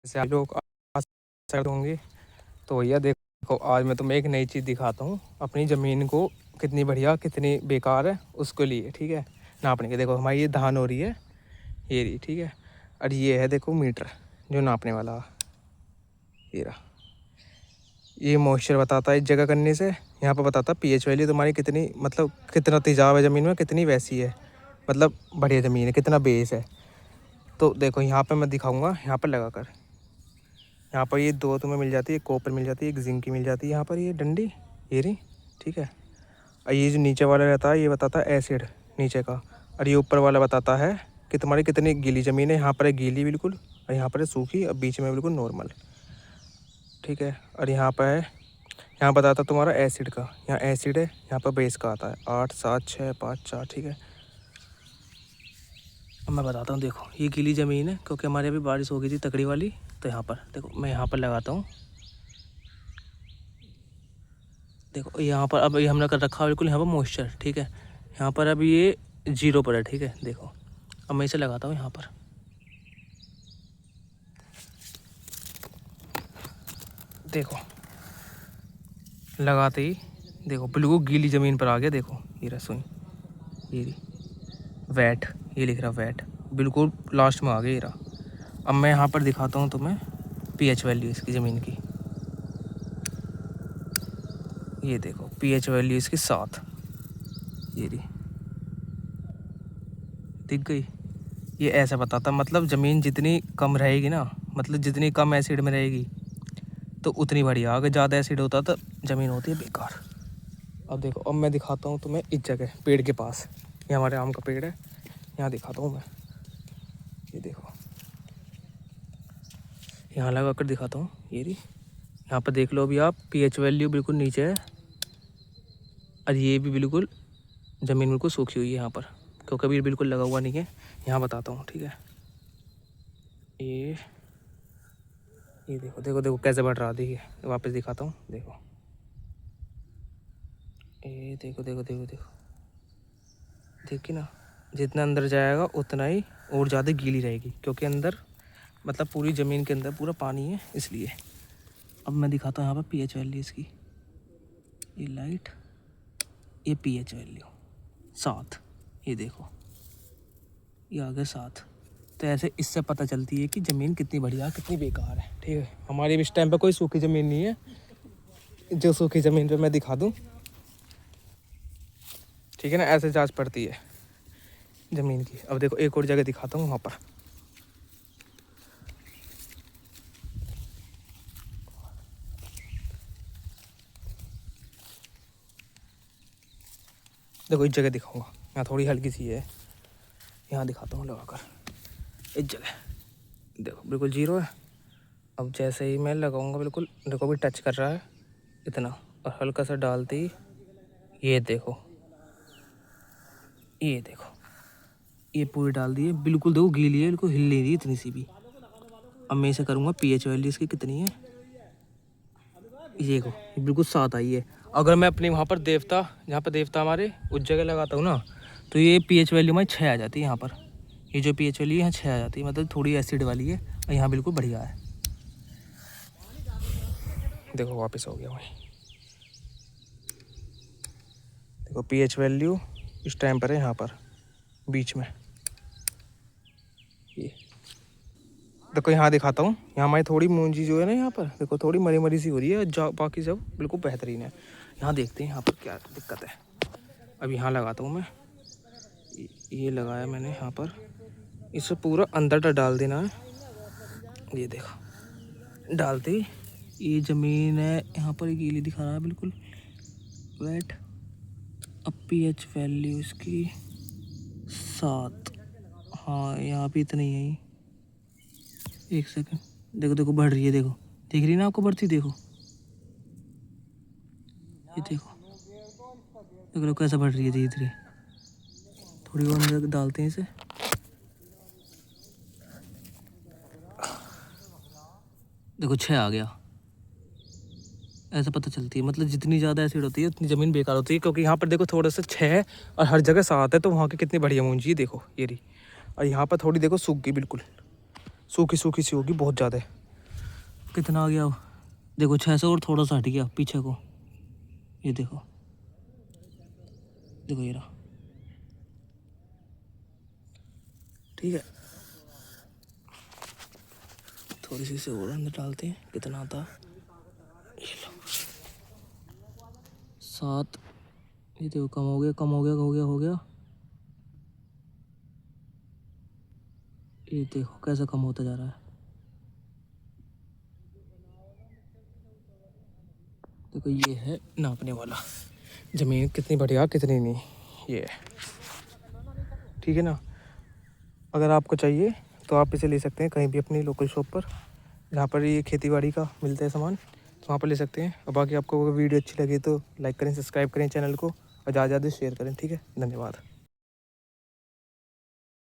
जैसे आप लोग आज कर होंगे। तो भैया देखो, आज मैं तुम्हें एक नई चीज़ दिखाता हूँ अपनी ज़मीन को कितनी बढ़िया कितनी बेकार है उसके लिए। ठीक है, नापने के। देखो हमारी ये धान हो रही है, ये रही। ठीक है, और ये है देखो मीटर जो नापने वाला। ये रहा, ये मॉइस्चर बताता है इस जगह करने से। यहाँ पर बताता पीएच वैल्यू तुम्हारी कितनी, मतलब कितना तेजाब है ज़मीन में, कितनी वैसी है, मतलब बढ़िया ज़मीन है, कितना बेस है। तो देखो यहाँ पर मैं दिखाऊँगा, यहाँ पर लगा कर। यहाँ पर ये दो तुम्हें मिल जाती है, एक कॉपर मिल जाती है, एक जिंक की मिल जाती है। यहाँ पर ये डंडी, ये रही। ठीक है, और ये जो नीचे वाला रहता है ये बताता है एसिड नीचे का, और ये ऊपर वाला बताता है कि तुम्हारी कितनी गीली ज़मीन है। यहाँ पर है गीली बिल्कुल, और यहाँ पर है सूखी, और बीच में बिल्कुल नॉर्मल। ठीक है, और यहाँ पर है, यहाँ बताता तुम्हारा एसिड का, यहाँ एसिड है, यहाँ पर बेस का आता है 8 7 6 5 4। ठीक है, अब मैं बताता हूँ। देखो ये गीली ज़मीन है क्योंकि हमारे अभी बारिश हो गई थी तकड़ी वाली। तो यहाँ पर देखो, मैं यहाँ पर लगाता हूँ। देखो यहाँ पर अब ये हमने कर रखा है बिल्कुल यहाँ पर मॉइस्चर। ठीक है, यहाँ पर अभी ये 0 पर है। ठीक है, देखो अब मैं इसे लगाता हूँ यहाँ पर। देखो लगाते ही देखो बिल्कुल गीली ज़मीन पर आ गया। देखो ये रहा, सुन, ये रही वेट, ये लिख रहा वेट, बिल्कुल लास्ट में आ गया ये रहा। अब मैं यहाँ पर दिखाता हूँ तुम्हें पीएच वैल्यू इसकी ज़मीन की। ये देखो पीएच वैल्यू इसकी 7, ये रही, दिख गई। ये ऐसा बताता, मतलब ज़मीन जितनी कम रहेगी ना, मतलब जितनी कम एसिड में रहेगी तो उतनी बढ़िया। अगर ज़्यादा एसिड होता तो ज़मीन होती है बेकार। अब देखो, अब मैं दिखाता हूँ तुम्हें इस जगह पेड़ के पास। ये हमारे आम का पेड़ है, यहाँ दिखाता हूँ मैं। ये देखो यहाँ लगा कर दिखाता हूँ, ये रही। यहाँ पर देख लो अभी आप, पीएच वैल्यू बिल्कुल नीचे है, और ये भी बिल्कुल ज़मीन बिल्कुल सूखी हुई है यहाँ पर, क्योंकि अभी बिल्कुल लगा हुआ नहीं है। यहाँ बताता हूँ। ठीक है, ये देखो देखो देखो कैसे बढ़ रहा। देखिए वापस दिखाता हूँ। देखो ये देखो देखो देखो देखो, देखिए ना, जितना अंदर जाएगा उतना ही और ज़्यादा गीली रहेगी, क्योंकि अंदर मतलब पूरी ज़मीन के अंदर पूरा पानी है इसलिए। अब मैं दिखाता हूँ यहाँ पर पीएच वैल्यू इसकी। ये लाइट, ये पीएच वैल्यू 7, ये देखो ये आ गया 7। तो ऐसे इससे पता चलती है कि ज़मीन कितनी बढ़िया कितनी बेकार है। ठीक है, हमारी इस टाइम पर कोई सूखी ज़मीन नहीं है, जो सूखी ज़मीन पे मैं दिखा दूँ। ठीक है ना, ऐसे जांच पड़ती है ज़मीन की। अब देखो एक और जगह दिखाता हूँ, वहाँ पर देखो, इस जगह दिखाऊंगा। यहाँ थोड़ी हल्की सी है, यहाँ दिखाता हूँ लगाकर। इस जगह देखो बिल्कुल 0 है। अब जैसे ही मैं लगाऊंगा बिल्कुल, देखो भी टच कर रहा है इतना, और हल्का सा डालते ही ये देखो, ये देखो ये पूरी डाल दी है बिल्कुल। देखो गीली है बिल्कुल, हिल नहीं रही इतनी सी भी। अब मैं इसे करूँगा पीएच वैल्यू इसकी कितनी है। ये देखो ये बिल्कुल 7 आई है। अगर मैं अपने वहाँ पर देवता, जहाँ पर देवता हमारे उस जगह लगाता हूँ ना, तो ये पीएच वैल्यू में 6 आ जाती है यहाँ पर। ये जो पीएच वैल्यू यहाँ 6 आ जाती है, मतलब थोड़ी एसिड वाली है, और यहाँ बिल्कुल बढ़िया है। देखो वापस हो गया भाई। देखो पीएच वैल्यू इस टाइम पर है यहाँ पर बीच में। ये देखो यहाँ दिखाता हूँ, यहाँ हमारी थोड़ी मूंजी जो है ना, यहाँ पर देखो थोड़ी मरी मरी सी हो रही है, बाकी सब बिल्कुल बेहतरीन है। यहाँ देखते हैं यहाँ पर क्या दिक्कत है। अब यहाँ लगाता हूँ मैं, ये लगाया मैंने यहाँ पर। इसे पूरा अंदर डाल देना है। ये देखो डालते ही ये ज़मीन है यहाँ पर गीली दिखा रहा है बिल्कुल वेट। अब पीएच वैल्यू इसकी 7, हाँ यहाँ भी इतनी ही है। एक सेकंड, देखो देखो बढ़ रही है, देखो दिख रही ना आपको बढ़ती, देखो ये देखो देखो कैसा बढ़ रही है धीरे धीरे। थोड़ी और अंदर डालते हैं इसे। देखो 6 आ गया। ऐसा पता चलती है, मतलब जितनी ज़्यादा एसिड होती है उतनी ज़मीन बेकार होती है, क्योंकि यहाँ पर देखो थोड़ा सा 6 है और हर जगह 7 है, तो वहाँ की कितनी बढ़िया मूंजी है। देखो ये रही, और यहाँ पर थोड़ी देखो सूख गई बिल्कुल, सूखी सूखी सी होगी बहुत ज़्यादा। कितना आ गया देखो, 600 और थोड़ा सा हट गया पीछे को। ये देखो, देखो ये रहा, ठीक है। थोड़ी सी से और अंदर डालते हैं, कितना आता है, ये लो 7। ये देखो कम हो गया, कम हो गया, हो गया, हो गया। ये देखो कैसा कम होता जा रहा है। देखो ये है नापने वाला, ज़मीन कितनी बढ़िया कितनी नहीं, ये है, ठीक है ना। अगर आपको चाहिए तो आप इसे ले सकते हैं कहीं भी अपनी लोकल शॉप पर, जहाँ पर ये खेती बाड़ी का मिलता है सामान, तो वहाँ पर ले सकते हैं। और बाकी आपको वीडियो अच्छी लगी तो लाइक करें, सब्सक्राइब करें चैनल को, और ज़्यादा से ज़्यादा शेयर करें, ठीक है। धन्यवाद।